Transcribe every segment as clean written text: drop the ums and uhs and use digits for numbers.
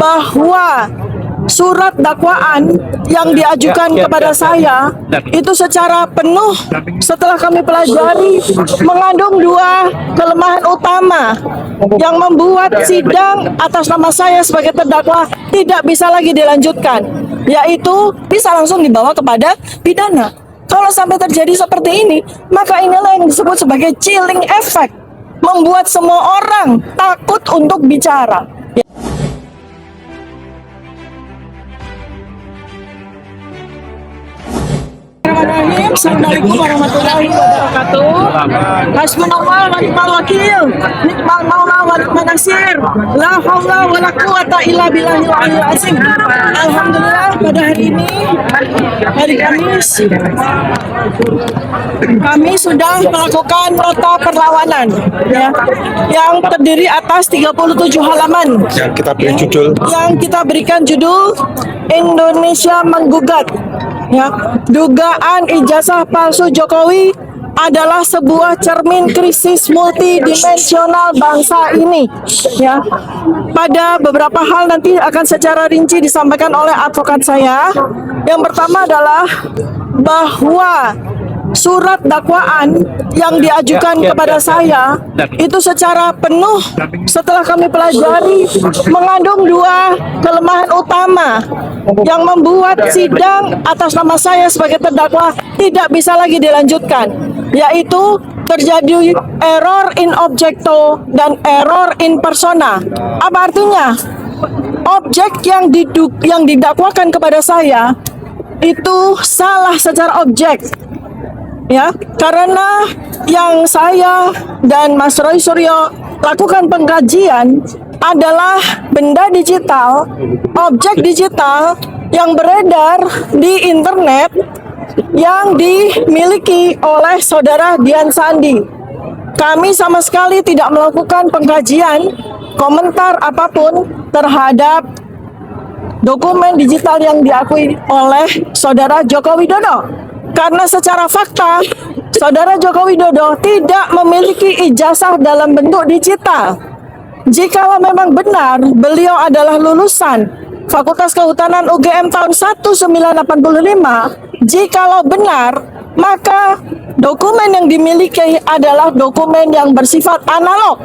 bahwa surat dakwaan yang diajukan kepada saya itu secara penuh setelah kami pelajari mengandung dua kelemahan utama yang membuat sidang atas nama saya sebagai terdakwa tidak bisa lagi dilanjutkan, yaitu bisa langsung dibawa kepada pidana. Kalau sampai terjadi seperti ini, maka inilah yang disebut sebagai chilling effect, membuat semua orang takut untuk bicara. Assalamualaikum warahmatullahi wabarakatuh. Hasbunallah wa ni'mal wakil, ni'mal maula wa ni'man nasir. La haula wa la quwata illa billahil aliyyil azim. Alhamdulillah, pada hari ini, hari Kamis, kami sudah melakukan nota perlawanan ya, yang terdiri atas 37 halaman yang kita berikan judul Indonesia Menggugat. Ya, dugaan ijazah palsu Jokowi adalah sebuah cermin krisis multidimensional bangsa ini. Ya, pada beberapa hal nanti akan secara rinci disampaikan oleh advokat saya. Yang pertama adalah bahwa surat dakwaan yang diajukan kepada saya itu secara penuh setelah kami pelajari mengandung dua kelemahan utama yang membuat sidang atas nama saya sebagai terdakwa tidak bisa lagi dilanjutkan, yaitu terjadi error in objecto dan error in persona. Apa artinya? Objek yang didakwakan kepada saya itu salah secara objek. Ya, karena yang saya dan Mas Roy Suryo lakukan pengkajian adalah benda digital, objek digital yang beredar di internet yang dimiliki oleh saudara Dian Sandi. Kami sama sekali tidak melakukan pengkajian, komentar apapun terhadap dokumen digital yang diakui oleh saudara Joko Widodo. Karena secara fakta, saudara Joko Widodo tidak memiliki ijazah dalam bentuk digital. Jikalau memang benar beliau adalah lulusan Fakultas Kehutanan UGM tahun 1985, jikalau benar, maka dokumen yang dimiliki adalah dokumen yang bersifat analog,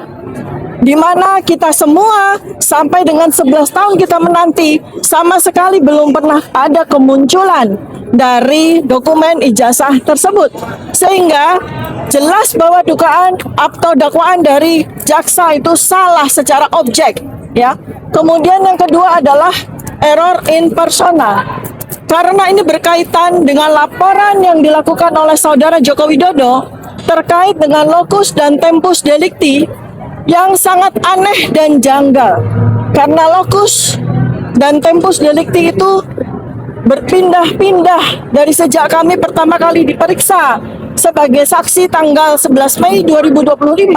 di mana kita semua sampai dengan 11 tahun kita menanti sama sekali belum pernah ada kemunculan dari dokumen ijazah tersebut, sehingga jelas bahwa dugaan atau dakwaan dari jaksa itu salah secara objek ya. Kemudian yang kedua adalah error in persona, karena ini berkaitan dengan laporan yang dilakukan oleh saudara Joko Widodo terkait dengan locus dan tempus delicti yang sangat aneh dan janggal, karena locus dan tempus delicti itu berpindah-pindah dari sejak kami pertama kali diperiksa sebagai saksi tanggal 11 Mei 2025.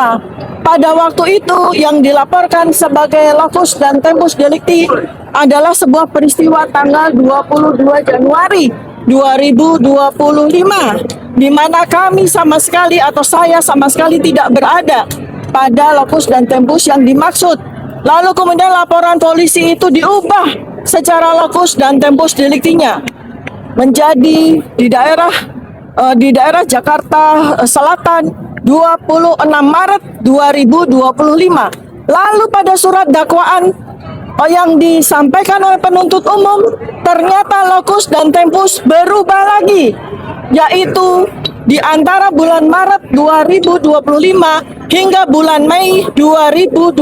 Pada waktu itu yang dilaporkan sebagai locus dan tempus delicti adalah sebuah peristiwa tanggal 22 Januari 2025, di mana kami sama sekali atau saya sama sekali tidak berada pada locus dan tempus yang dimaksud. Lalu kemudian laporan polisi itu diubah secara locus dan tempus deliktinya menjadi di daerah Jakarta Selatan 26 Maret 2025. Lalu pada surat dakwaan yang disampaikan oleh penuntut umum ternyata locus dan tempus berubah lagi, yaitu di antara bulan Maret 2025 hingga bulan Mei 2025.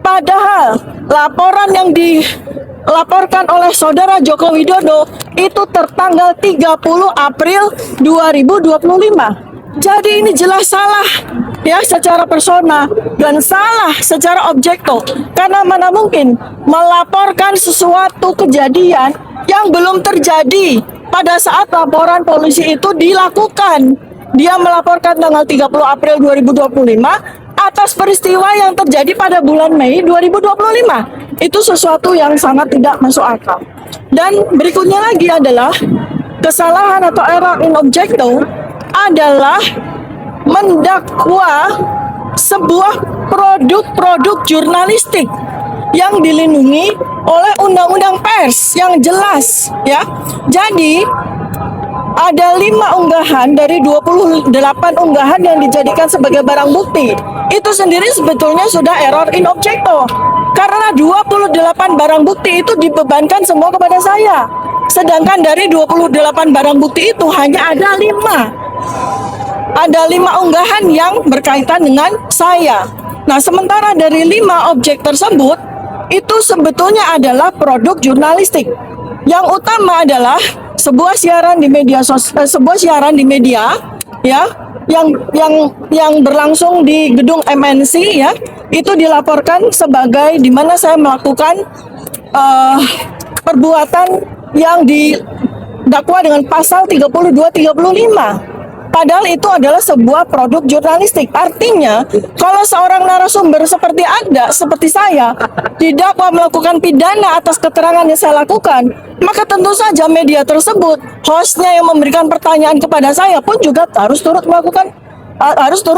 Padahal laporan yang dilaporkan oleh saudara Joko Widodo itu tertanggal 30 April 2025. Jadi ini jelas salah ya secara persona dan salah secara objekto. Karena mana mungkin melaporkan sesuatu kejadian yang belum terjadi pada saat laporan polisi itu dilakukan. Dia melaporkan tanggal 30 April 2025 atas peristiwa yang terjadi pada bulan Mei 2025. Itu sesuatu yang sangat tidak masuk akal. Dan berikutnya lagi adalah kesalahan atau error in objecto adalah mendakwa sebuah produk-produk jurnalistik yang dilindungi oleh undang-undang pers yang jelas ya. Jadi ada 5 unggahan dari 28 unggahan yang dijadikan sebagai barang bukti. Itu sendiri sebetulnya sudah error in objecto. Karena 28 barang bukti itu dibebankan semua kepada saya. Sedangkan dari 28 barang bukti itu hanya ada 5. Ada 5 unggahan yang berkaitan dengan saya. Nah, sementara dari 5 objek tersebut itu sebetulnya adalah produk jurnalistik. Yang utama adalah sebuah siaran di media ya, yang berlangsung di gedung MNC ya, itu dilaporkan sebagai di mana saya melakukan perbuatan yang didakwa dengan pasal 32-35. Padahal itu adalah sebuah produk jurnalistik. Artinya, kalau seorang narasumber seperti Anda, seperti saya, didakwa melakukan pidana atas keterangan yang saya lakukan, maka tentu saja media tersebut, hostnya yang memberikan pertanyaan kepada saya pun juga harus turut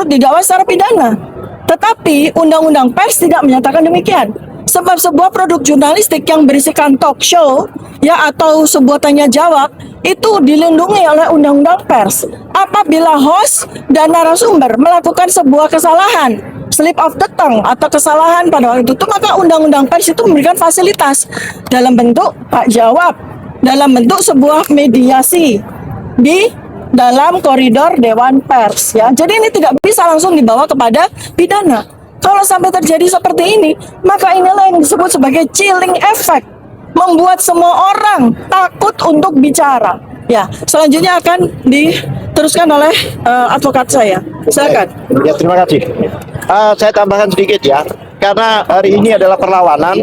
didakwa secara pidana. Tetapi Undang-Undang Pers tidak menyatakan demikian. Sebab sebuah produk jurnalistik yang berisikan talk show ya atau sebuah tanya jawab itu dilindungi oleh Undang-Undang Pers. Apabila host dan narasumber melakukan sebuah kesalahan, slip of the tongue atau kesalahan pada waktu itu, maka Undang-Undang Pers itu memberikan fasilitas dalam bentuk hak jawab, dalam bentuk sebuah mediasi di dalam koridor Dewan Pers ya. Jadi ini tidak bisa langsung dibawa kepada pidana. Kalau sampai terjadi seperti ini, maka inilah yang disebut sebagai chilling effect, membuat semua orang takut untuk bicara. Ya, selanjutnya akan diteruskan oleh advokat saya. Silakan. Ya, terima kasih. Saya tambahkan sedikit ya, karena hari ini adalah perlawanan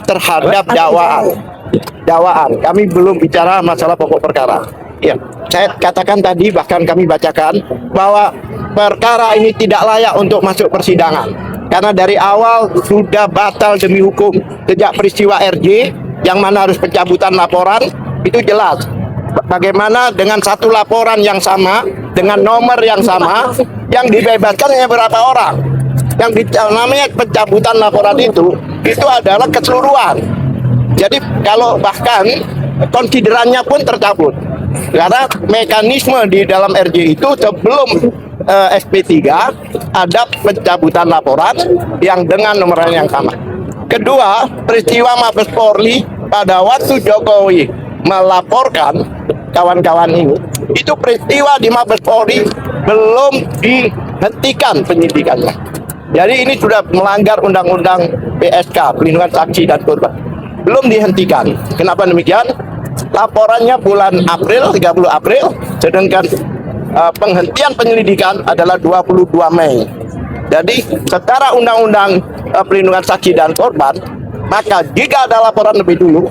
terhadap dakwaan. Kami belum bicara masalah pokok perkara. Ya, saya katakan tadi, bahkan kami bacakan bahwa perkara ini tidak layak untuk masuk persidangan karena dari awal sudah batal demi hukum sejak peristiwa RJ, yang mana harus pencabutan laporan. Itu jelas bagaimana dengan satu laporan yang sama dengan nomor yang sama yang dibebaskan hanya berapa orang. Yang namanya pencabutan laporan itu adalah keseluruhan. Jadi kalau bahkan konsiderannya pun tercabut karena mekanisme di dalam RJ itu sebelum SP3 ada pencabutan laporan yang dengan nomor yang sama. Kedua, peristiwa Mabes Polri pada waktu Jokowi melaporkan kawan-kawan ini, itu peristiwa di Mabes Polri belum dihentikan penyidikannya. Jadi ini sudah melanggar Undang-Undang PSK, Perlindungan Saksi dan Korban. Belum dihentikan. Kenapa demikian? Laporannya bulan April, 30 April, sedangkan penghentian penyelidikan adalah 22 Mei. Jadi secara Undang-Undang Perlindungan Saksi dan Korban, maka jika ada laporan lebih dulu,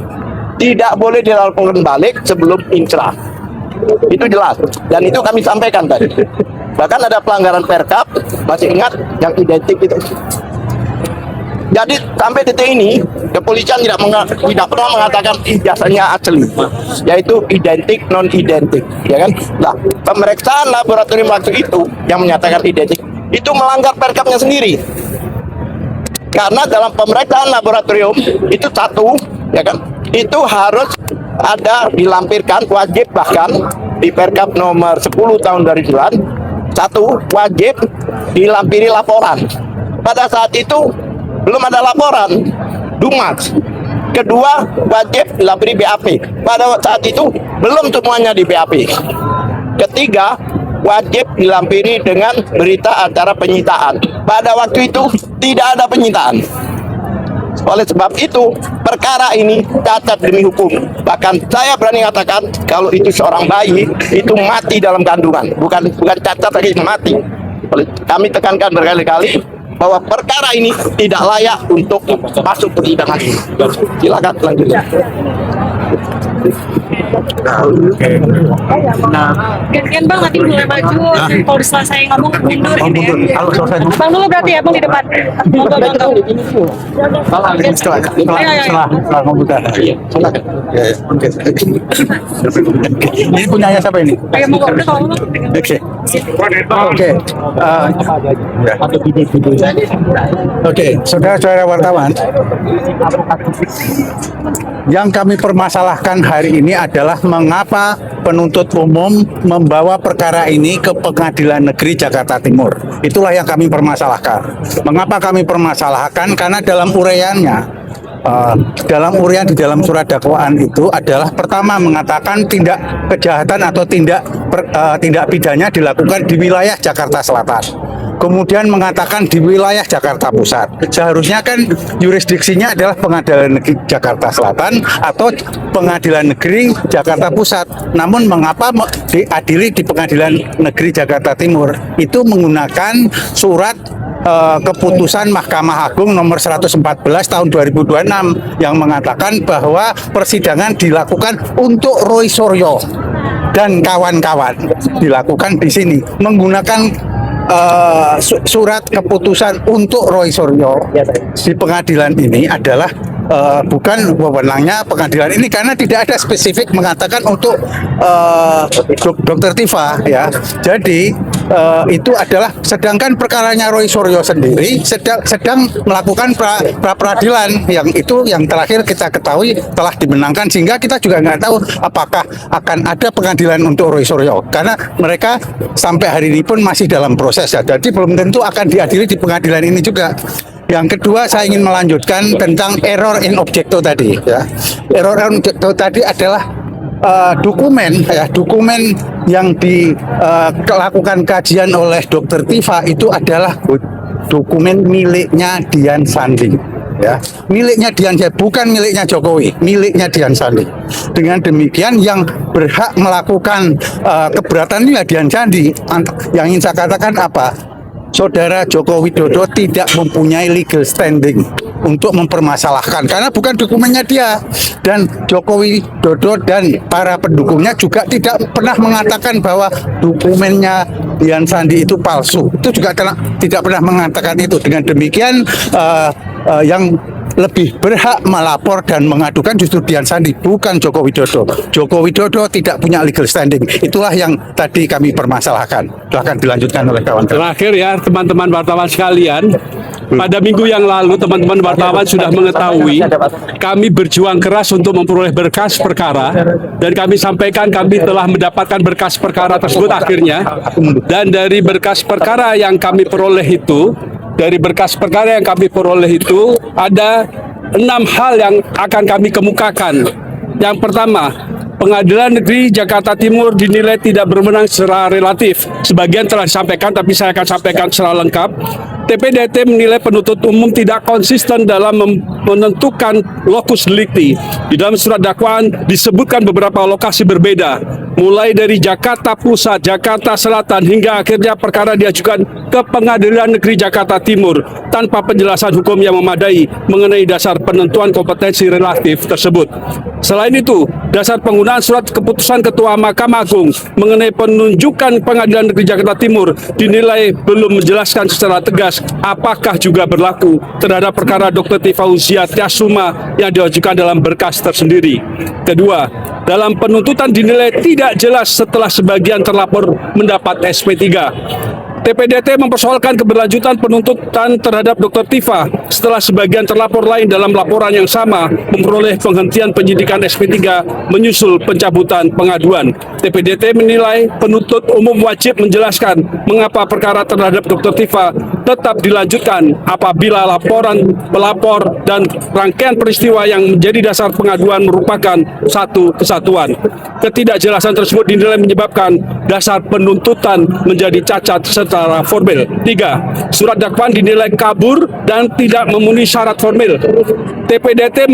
tidak boleh dilaporkan balik sebelum inkrah. Itu jelas, dan itu kami sampaikan tadi. Bahkan ada pelanggaran Perkap, masih ingat yang identik itu. Jadi sampai detik ini kepolisian tidak pernah mengatakan ijazahnya asli, yaitu identik non identik, ya kan? Nah, pemeriksaan laboratorium waktu itu yang menyatakan identik itu melanggar Perkapnya sendiri. Karena dalam pemeriksaan laboratorium itu satu, ya kan? Itu harus ada dilampirkan, wajib bahkan di Perkap nomor 10 tahun 2009, satu wajib dilampiri laporan. Pada saat itu belum ada laporan, Dumas. Kedua, wajib dilampiri BAP. Pada saat itu belum semuanya di BAP. Ketiga, wajib dilampiri dengan berita acara penyitaan. Pada waktu itu tidak ada penyitaan. Oleh sebab itu, perkara ini cacat demi hukum. Bahkan saya berani katakan kalau itu seorang bayi, itu mati dalam kandungan. Bukan cacat lagi, mati. Kami tekankan berkali-kali bahwa perkara ini tidak layak untuk masuk persidangan. Silakan lanjutkan. Nah, gantian Bang nanti mulai maju. Kalau selesai ngomong mundur gitu ya. Bang dulu berarti ya Bang di depan. Setelah membuka. Ini punyanya siapa ini? Ayo mau udah kalau Oke. spesifik. Oke, saudara-saudara wartawan, yang kami permasalahkan hari ini adalah mengapa penuntut umum membawa perkara ini ke Pengadilan Negeri Jakarta Timur. Itulah yang kami permasalahkan. Mengapa kami permasalahkan? Karena dalam uraiannya, dalam urian di dalam surat dakwaan itu adalah pertama mengatakan tindak kejahatan atau tindak pidana dilakukan di wilayah Jakarta Selatan. Kemudian mengatakan di wilayah Jakarta Pusat. Seharusnya kan yurisdiksinya adalah Pengadilan Negeri Jakarta Selatan atau Pengadilan Negeri Jakarta Pusat. Namun mengapa diadili di Pengadilan Negeri Jakarta Timur? Itu menggunakan surat keputusan Mahkamah Agung nomor 114 tahun 2026 yang mengatakan bahwa persidangan dilakukan untuk Roy Suryo dan kawan-kawan, dilakukan di sini menggunakan surat keputusan untuk Roy Suryo di pengadilan ini adalah bukan wewenangnya pengadilan ini, karena tidak ada spesifik mengatakan untuk Dr. Tifa, ya. Jadi itu adalah, sedangkan perkaranya Roy Suryo sendiri sedang melakukan pra peradilan yang itu yang terakhir kita ketahui telah dimenangkan, sehingga kita juga nggak tahu apakah akan ada pengadilan untuk Roy Suryo karena mereka sampai hari ini pun masih dalam proses, ya. Jadi belum tentu akan diadili di pengadilan ini juga. Yang kedua, saya ingin melanjutkan tentang error in objecto tadi, ya. Error in objecto tadi adalah dokumen yang dilakukan kajian oleh Dr. Tifa itu adalah dokumen miliknya Dian Sandi, ya, miliknya Dian Sandi, bukan miliknya Jokowi, miliknya Dian Sandi. Dengan demikian yang berhak melakukan keberatan ini Dian Sandi. Yang ingin saya katakan apa? Saudara Joko Widodo tidak mempunyai legal standing untuk mempermasalahkan karena bukan dokumennya dia, dan Joko Widodo dan para pendukungnya juga tidak pernah mengatakan bahwa dokumennya Dian Sandi itu palsu. Itu juga tidak pernah mengatakan itu. Dengan demikian yang lebih berhak melapor dan mengadukan justru Dian Sandi, bukan Joko Widodo. Joko Widodo tidak punya legal standing. Itulah yang tadi kami permasalahkan. Silahkan dilanjutkan oleh kawan-kawan. Terakhir ya, teman-teman wartawan sekalian, pada minggu yang lalu teman-teman wartawan sudah mengetahui kami berjuang keras untuk memperoleh berkas perkara, dan kami sampaikan kami telah mendapatkan berkas perkara tersebut akhirnya. Dan dari berkas perkara yang kami peroleh itu, ada 6 hal yang akan kami kemukakan. Yang pertama, Pengadilan Negeri Jakarta Timur dinilai tidak berwenang secara relatif. Sebagian telah disampaikan, tapi saya akan sampaikan secara lengkap. TPDT menilai penuntut umum tidak konsisten dalam menentukan lokus delikti. Di dalam surat dakwaan disebutkan beberapa lokasi berbeda, mulai dari Jakarta Pusat, Jakarta Selatan, hingga akhirnya perkara diajukan ke Pengadilan Negeri Jakarta Timur tanpa penjelasan hukum yang memadai mengenai dasar penentuan kompetensi relatif tersebut. Selain itu, dasar penggunaan surat keputusan Ketua Mahkamah Agung mengenai penunjukan Pengadilan Negeri Jakarta Timur dinilai belum menjelaskan secara tegas apakah juga berlaku terhadap perkara Dr. Tifa Husya Tiasuma yang diajukan dalam berkas tersendiri. Kedua, dalam penuntutan dinilai tidak jelas setelah sebagian terlapor mendapat SP3. TPDT mempersoalkan keberlanjutan penuntutan terhadap Dr. Tifa setelah sebagian terlapor lain dalam laporan yang sama memperoleh penghentian penyidikan SP3 menyusul pencabutan pengaduan. TPDT menilai penuntut umum wajib menjelaskan mengapa perkara terhadap Dr. Tifa tetap dilanjutkan apabila laporan pelapor dan rangkaian peristiwa yang menjadi dasar pengaduan merupakan satu kesatuan. Ketidakjelasan tersebut dinilai menyebabkan dasar penuntutan menjadi cacat secara formil. 3. Surat dakwaan dinilai kabur dan tidak memenuhi syarat formil. TPDT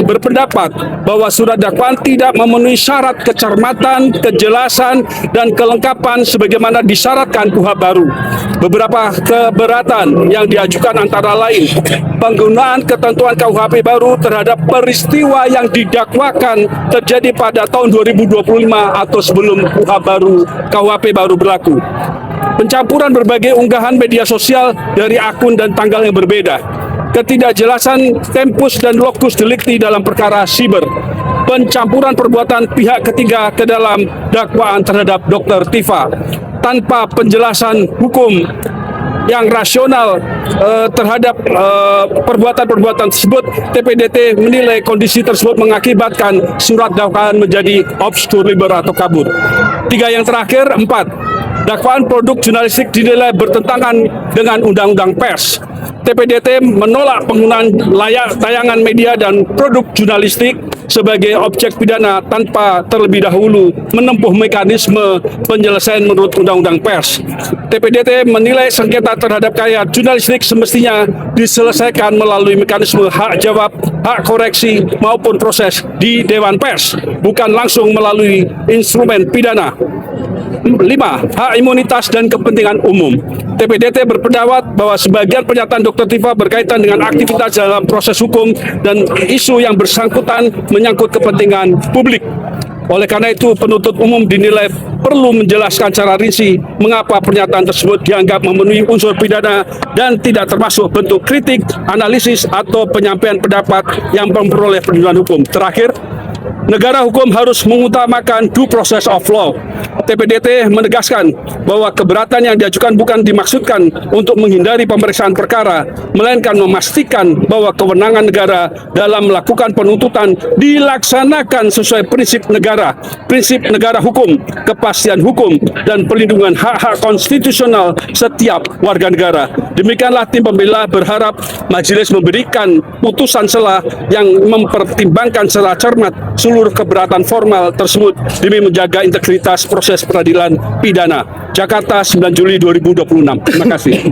berpendapat bahwa surat dakwaan tidak memenuhi syarat kecermatan, kejelasan, dan kelengkapan sebagaimana disyaratkan KUHP baru. Beberapa keberatan yang diajukan antara lain penggunaan ketentuan KUHP baru terhadap peristiwa yang didakwakan terjadi pada tahun 2025 atau sebelum KUHP baru berlaku. Pencampuran berbagai unggahan media sosial dari akun dan tanggal yang berbeda. Ketidakjelasan tempus dan lokus delikti dalam perkara siber. Pencampuran perbuatan pihak ketiga ke dalam dakwaan terhadap Dr. Tifa. tanpa penjelasan hukum yang rasional terhadap perbuatan-perbuatan tersebut, TPDT menilai kondisi tersebut mengakibatkan surat dakwaan menjadi obskur liber atau kabur. 3 yang terakhir, 4. Dakwaan produk jurnalistik dinilai bertentangan dengan Undang-Undang Pers. TPDT menolak penggunaan tayangan media dan produk jurnalistik sebagai objek pidana tanpa terlebih dahulu menempuh mekanisme penyelesaian menurut Undang-Undang Pers. TPDT menilai sengketa terhadap karya jurnalistik semestinya diselesaikan melalui mekanisme hak jawab, hak koreksi maupun proses di Dewan Pers, bukan langsung melalui instrumen pidana. 5. Hak imunitas dan kepentingan umum. TPDT berpendapat bahwa sebagian pernyataan Dr. Tifa berkaitan dengan aktivitas dalam proses hukum dan isu yang bersangkutan menyangkut kepentingan publik. Oleh karena itu, penuntut umum dinilai perlu menjelaskan secara rinci mengapa pernyataan tersebut dianggap memenuhi unsur pidana dan tidak termasuk bentuk kritik, analisis, atau penyampaian pendapat yang memperoleh perlindungan hukum. Terakhir, negara hukum harus mengutamakan due process of law. TPDT menegaskan bahwa keberatan yang diajukan bukan dimaksudkan untuk menghindari pemeriksaan perkara, melainkan memastikan bahwa kewenangan negara dalam melakukan penuntutan dilaksanakan sesuai prinsip negara hukum, kepastian hukum, dan perlindungan hak-hak konstitusional setiap warga negara. Demikianlah tim pembela berharap majelis memberikan putusan sela yang mempertimbangkan secara cermat seluruh keberatan formal tersebut demi menjaga integritas proses peradilan pidana. Jakarta, 9 Juli 2026. Terima kasih.